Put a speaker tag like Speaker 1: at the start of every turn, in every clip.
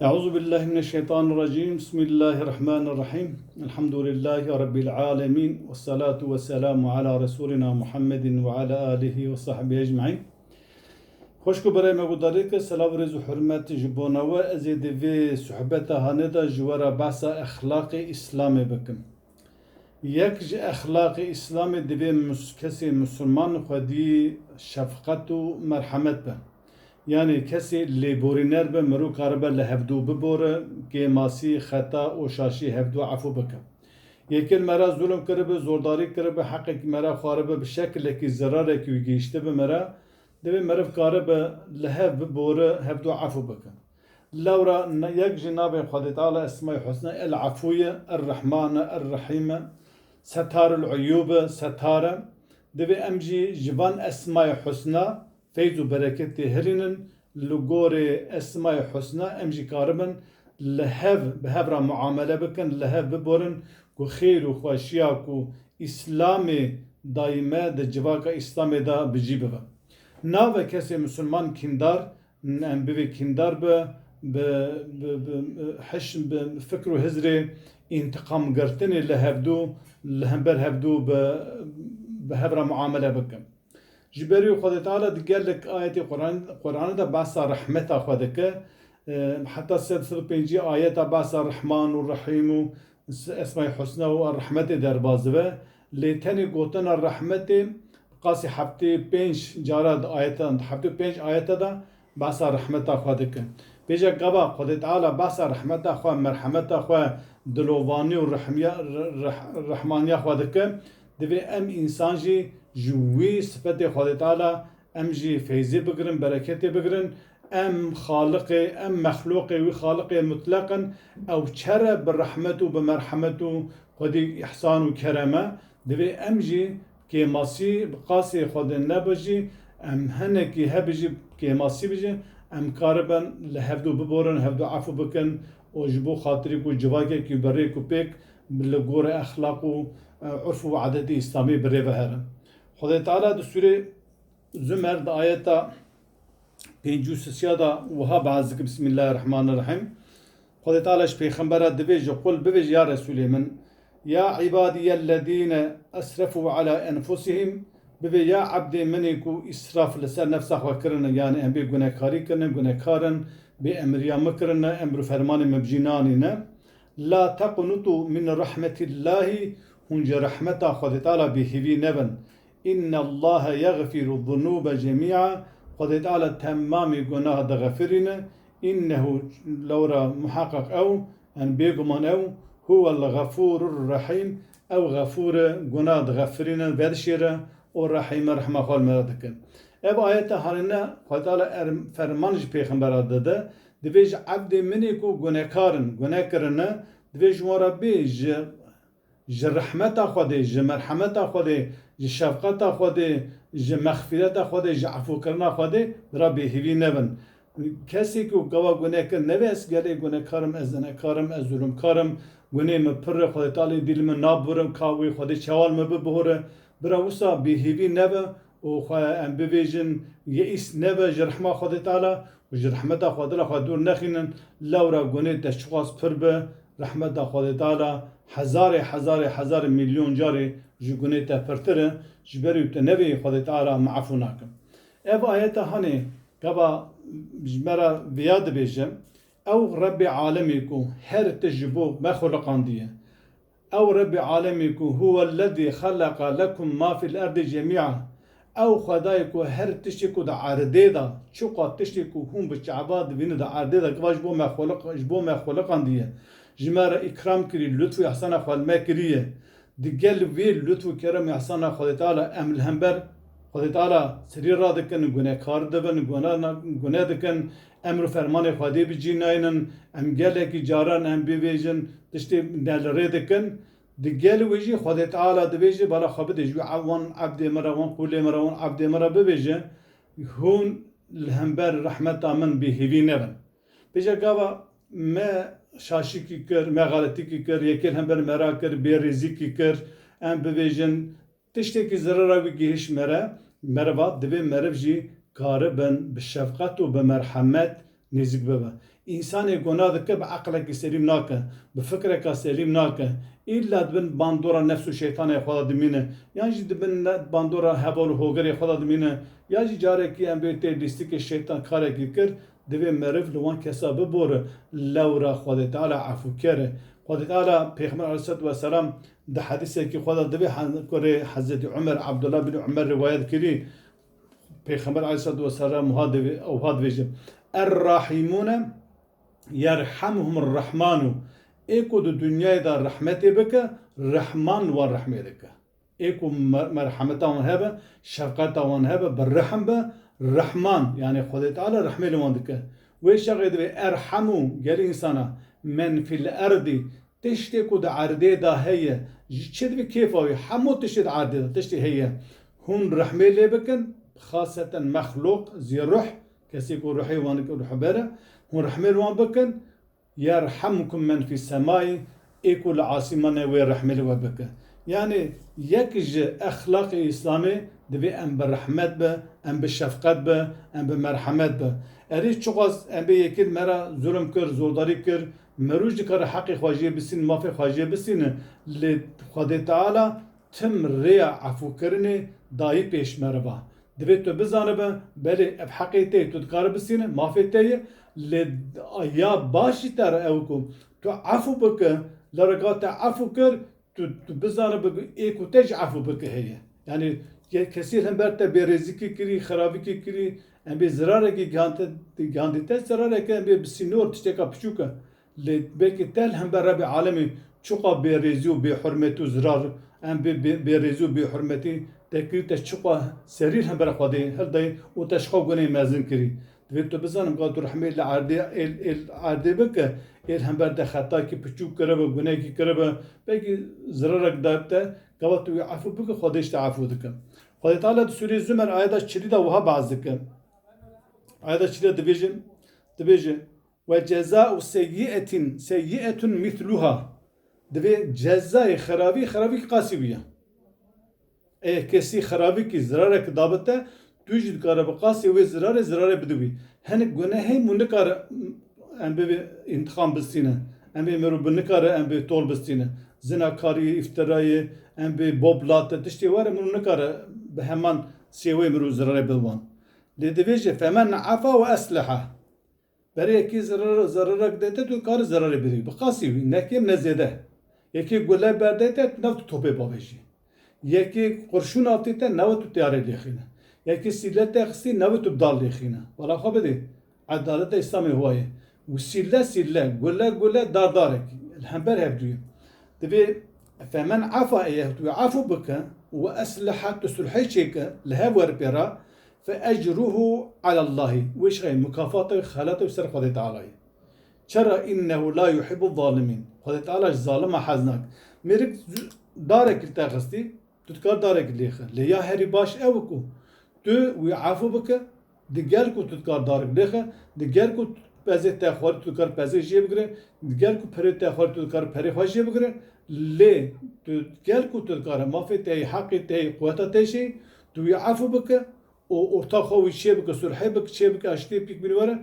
Speaker 1: أعوذ بالله من الشيطان الرجيم بسم الله الرحمن الرحيم الحمد لله رب العالمين والصلاة والسلام على رسولنا محمد وعلى آله وصحبه أجمعين خوشكو برای مگوداری که سلام رز و حرمت جبوناوه ازید وی صحبت هانده جوارا بحثا اخلاق اسلام بکم یک اخلاق اسلام دوی کسی مسلمان خودی شفقت و مرحمت به yani kesi leboriner be meru karibe lehevdu bibore gemasi xeta o şaşi hevdu afu bike. Yekin mera zulüm kiribe zordari kiribe hakkı mera xaribe bir şekilde ki zarare ki geçti be mera devi merv karibe lehev bibore hevdu afu bike. Laura yek jinabe Xwedê Teala esma-i husna el afuye er rahmane er rahime setarul uyube setare devi em jî jivan esma-i husna فیض و برکت هرینن لگوری اسمای حسنا امجی کاربن لهف به هفرا معامله بکن لهف ببورن کو خیر و خوشیا کو اسلام دائمه ده جواکا اسلام دا بجی ببا ناوه کسی مسلمان کندار ام بوی کندار به حشم به فکر و هزری انتقام گرتنی لهفدو لهمبر هفدو به هفرا معامله بکن جبري خدای تعالی دیگر لك آیت قرآن دا بحث رحمت خدا که حتی 105 آیت بحث الرحمن و الرحیم و اسماء حسنا و الرحمت در بازوه لیتنی گوتن الرحمت قاسی هفته 5 جارد آیت هفته 5 آیت دا بحث رحمت خدا که بیجا قبا خدای تعالی بحث رحمت خدا مرحمت خدا دلوانی و رحمانیه خدا که دوی ام انسان جی جوی صفت خدا تعالی ام جی فیضی بگرن برکتی بگرن ام خالق ام مخلوق و خالق مطلقا او چرا بالرحمت و بمرحمت و خودی احسان و کرمه دوی ام جی که ماسی قاسی خود نبجی ام هنه که هبجی که ماسی بجی ام کاربن لهفدو ببورن هفدو عفو بکن و جبو خاطری کو جواگه که بری کو پیک لگور اخلاق و عرف و عادت اسلامی بری بهرن خدای تعالی در سوره زمر در آیت 53 دا وها بعض بسم الله الرحمن الرحیم خدای تعالیش پیغمبر دویج قل بویج یا رسول من یا عبادی الذین اسرفوا على انفسهم بوی یا عبد منی کو اسراف لسر نفسه خو کرن یعنی ام بی گناهکاری کرن گناهکارن بی امریا مکرن امر فرمان مبجینانی نه لا تقنطوا من رحمت الله هنج رحمت خدای تعالی به هوی نبن إن الله يغفر الذنوب جميعا قد تعالى تمام جناه دغفرنا إنه لورا محقق أو أن بيجمن أو هو الغفور الرحيم أو غفور جناه دغفرنا بدشيرة والرحيم رحمة خال مردكن أب آيات هارنا قد تعالى فرمانج بيخبر ده دبيج عبد منيكو جناه كارن دبيج مربيج ج رحمت خدا ج مرحمت خدا ج شفقت خدا ج مغفرت خدا ج عفو کردن خدا را به هوی نبن کسی که گوا گناه کن نویس گله گناه کارم از نه کارم از ظلم کارم گناه مپر خدا تعالی دل من نابرم کاوی خدا چوال مبهره برا وسا به هوی نبه و خدا ام بویژن یئیس نبه ج رحمت خدا تعالی و ج رحمت خدا را دور نخینن لورا گناه دشخواست پر به رحمت خدا تعالی هزار میلیون جاری جگونه تا پرتره جبری و تنوی خدا تعالی معفو نکم اف آیت هانی کبا جمرا بیاد بیشم او رب عالمی کو هر تجبو ما خلقان دیه او رب عالمی کو هو الذي خلق لكم ما في الارض جميعا او خدای کو هر تشتی کو دا عرده دا چوقا تشتی کو هم بچعباد بین دا عرده دا کواج بو ما خلقان دیه جمارة إكرام كري لطف إحسان أخوال ما كريه دقل ويل لطف كرم إحسان أخوال تعالى أم الهمبر خوال تعالى سرير رادكن گناه كار دبن گناه دكن أمر فرمان خودي بجيناينن أم گلك جاران أم بيجن تشتي نالري دكن دقل ويجي خوال تعالى دبيجي بلا خبد جوي عوان عبد مروان قولي مروان عبد مرا ببيجي هون الهمبر رحمة من بهوي نبن بيجا قابا ما شاشی کی کر مغالطی کی کر یکل هم بر مرا کر بیریزی کی کر ام بویژن تشتی کی ضرر وی گیش مرا مروا دوی مرو جی کار بن به شفقت و به مرحمت نزیک ببه. انسان گناه دکه به عقلك سلیم ناکه، به فکرك سلیم ناکه. إلا دبن باندورا نفس الشيطان خدا دمينه، يعني دبن باندورا هبال هوغر خدا دمينه، يعني جاره كي ام بيت دستك الشيطان كارك يكر دبي مرف لوان كسا ببور لورا خدا تعالى عفو كره. خدا تعالى پیغمبر علیه الصلاه و السلام ده حدیثه که خدا دبی حضرت عمر عبد الله بن عمر روایت کردی پیغمبر علیه الصلاه و السلام هاد ویجه الراحمون يرحمهم الرحمن ايكو دو دنيا دا رحمتي بك رحمن ورحمه لك ايكو مرحمتهم هبه شفقتهم هبه بالرحم به رحمن يعني خدا تعالى رحمه لهم دك ويش غير ارحموا قال انسانا من في الارض تشتكو دا عرضه دا هي جد كيف حمو تشد عرضه تشتي هي هم رحمه لي بكن خاصه مخلوق زي روح كسيكو روحي وانك روح بره هم رحمه لهم بكن يرحمكم من في السماء ايكو العاصمة ويرحمه لهم بكن يعني يكج اخلاق اسلامي دبي ام بالرحمت به ام بالشفقت به ام بالمرحمت به اريد شغاز ام بي يكيد مرا ظلم كر زورداري كر مروج دكار حقي خواجه بسين ما في خواجه بسين لخدا تعالى تم ريا عفو كرني داي بيش مربا دبي تو بزانبه بلي بحقي تي تذكر بسين ما في تي يا باشي ترى اوكم تو عفو بك لرقات عفو كر تو بزانبه ايكو تج عفو بك هي يعني كثير هم برتا برزقي كري خرابي كري ام بي زرارك جانت زرارك ام بي بسينور تشتكا بشوكا لبيك تل هم برب عالمي شقا برزيو بحرمته زرار ام برزيو بحرمتي تكري تشقا سرير هم برخدي هل داي وتشخو غني مازن كري تو بزنم قالوا رحمه العرضي العرضي بك هم برد خطا كي بچوك كرب غني كي كرب بيك زرارك دابته قالوا يعفو بك خديش تعفو دك خدي تعالى سورة الزمر آيات شديدة وها بعضك آيات شديدة دبيجن وجزاء سيئة مثلها دبي جزاء خرابي قاسية ايه كسي خرابي كي زرارك دابته توجد كارب قاسي وزرار بدوي هنك جناهي منكر ام بي انتقام بستينه ام بي مرو بنكر ام بي طول بستينه زناكاري افتراي ام بي بوبلات تشتي وره منكر بهمان سيوي مرو زرار بالوان لدبيجه فمن عفا واسلحه برای کی ضررک دیده تو کار ضرری بدی بخاصی نکیم نزده یکی گله برده ته نو تو توپه باوشی یکی قرشون آتی ته نو تو تیاره لیخینه یکی سیله تخسی نو تو بدال لیخینه ولی خواب دی عدالت اسلامی هوایه و سیله گله داردارک الهمبر هبدوی دبی فمن عفا ایه تو عفو بکن و اسلحه تسلحی چیکه لها ورپیرا فأجره على الله وش غير مكافاته خلاته وسر خدا تعالى ترى إنه لا يحب الظالمين خدا تعالى ظالم حزنك مرك دارك التاخستي تذكر دارك ليخه ليا هري باش اوكو تو ويعافو بك دجالكو تذكر دارك ليخه دجالكو بازه تاخور تذكر بازه جي بغره دجالكو بري تاخور تذكر بري خوشي بغره لي دجالكو تذكر ما في تي حق تي قوته تشي تو يعافو بك وارتا خوي شيبك سرحبك شيبك اشتي بيك بنوره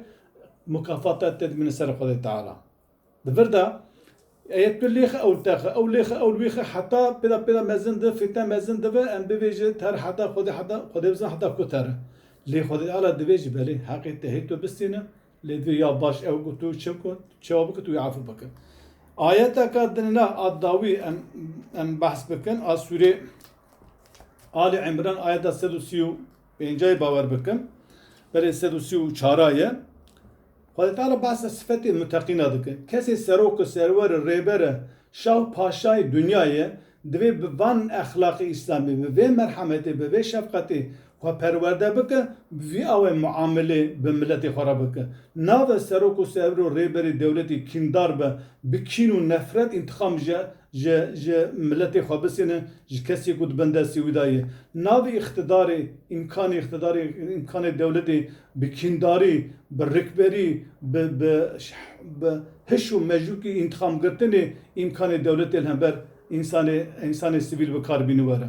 Speaker 1: مكافاتات من سر خدا تعالى دفردا ايت ليخ او تاخ او ليخ او ليخ حتى بدا مزن ده فتا مزن ده ام بيجي تر حتى خدا بزن حتى كتر لي خدا تعالى دبيج بالي حقيقه هيتو بسينه لدي يا باش او تو شكو شوبك تو يعفو بك ايات كدنا الداوي ام بحث بكن سوره آل عمران آيات 130 بینجای باور بکن برای 134 خدا تعالی بحث صفت متقینا دکن کسی سروک سرور ریبر شاه پاشای دنیای دوی به وان اخلاق اسلامی به مرحمتی به شفقتی و پرورده بکن وی او معامله به ملت خراب بکن ناو سروک سرور ریبر دولتی کیندار به بکین و نفرت انتخام ج ملت خابسینه ج کسی کود بنده سیودایی ناو امکان دولتی بکینداری برکبری به هشو مجوکی انتخام گرتنی امکان دولتی الهمبر انسان سیویل بکار بینواره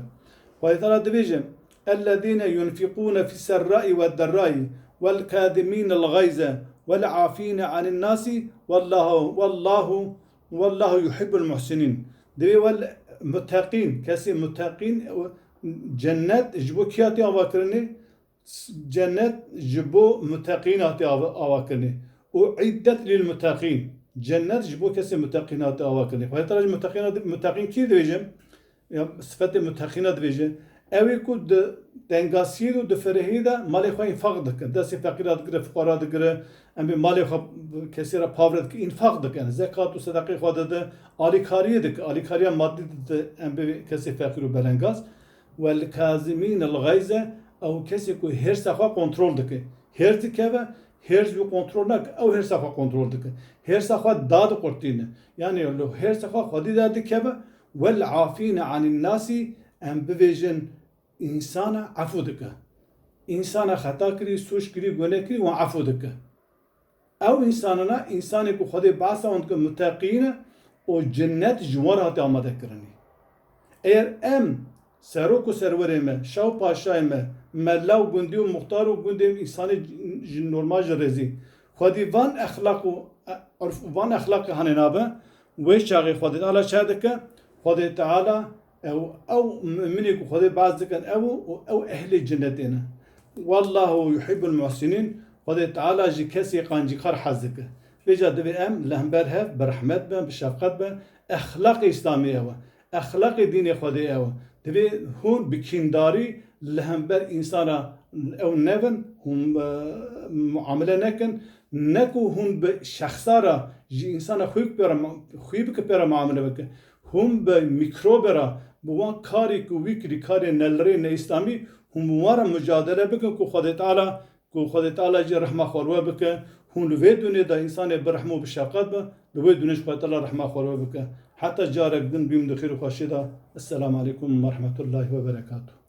Speaker 1: و ایتالا دویجم الذين ينفقون في السراء والضراء والكاظمين الغيظ والعافين عن الناس والله يحب المحسنين. دبي والمتقين كسي متقين جنات جبو كياتي أواكرني جنات جبو متقين أواكرني وعدت للمتقين جنات جبو كسي متقين أواكرني. فهي ترى متقين كي دبيجم صفات متقين دبيجم اوی کو دنگاسید و دفرهیده مالی خواه انفاق دکن دستی فقیرات گره فقرات گره ام به مالی خواه کسی را پاورد که انفاق دکن زکات و صدقه خواه داده آلیکاریه دکن آلیکاریه مادی داده ام به کسی فقیر و بلنگاز و الکازمین الغیزه او کسی که هرس خواه کنترل دکن هرس که و هرس بی کنترل نک او هرس خواه کنترل دکن هرس خواه داد قرطینه یعنی هرس خواه خودی داده که و والعافین عن الناس ام بویژن انسان عفو دکه انسان خطا کری سوش کری گناه کری و عفو دکه او انسانی که خود باسا اون که متقینه و جنت جوار هاتی آماده کرنی ایر ام سروک و سروره ما شو پاشای ما ملاو گندی و مختار و گندی انسانی نورمال جرزی خودی وان اخلاق هننابه ویش چاقی خودی تعالی چه دکه خودی تعالی او مني خذ بعض ذكر او اهل الجنتين والله يحب المحسنين خذ تعالى جي كسي قانجي قر حزك بيجا دبي ام لهمبر هف برحمت به بشفقت به اخلاق اسلاميه و اخلاق دين خذ او دبي هون بكينداري لهمبر انسان او نفن هم معامله نكو هون بشخصاره جي انسان خويبك بيرا معامله بك هم بميكروبرا بوان کاری کو ویکری کاری نلری نه اسلامی هم وارا مجادله بکن کو خود تعالی جی رحمه خوروا بکن هم لوی دنیا دا انسان برحمه و بشفقت به لوی دنیش خود تعالی رحمه خوروا بکن حتی جارک دن بیم دخیر و خوشیدا. السلام علیکم و رحمت الله و برکاته.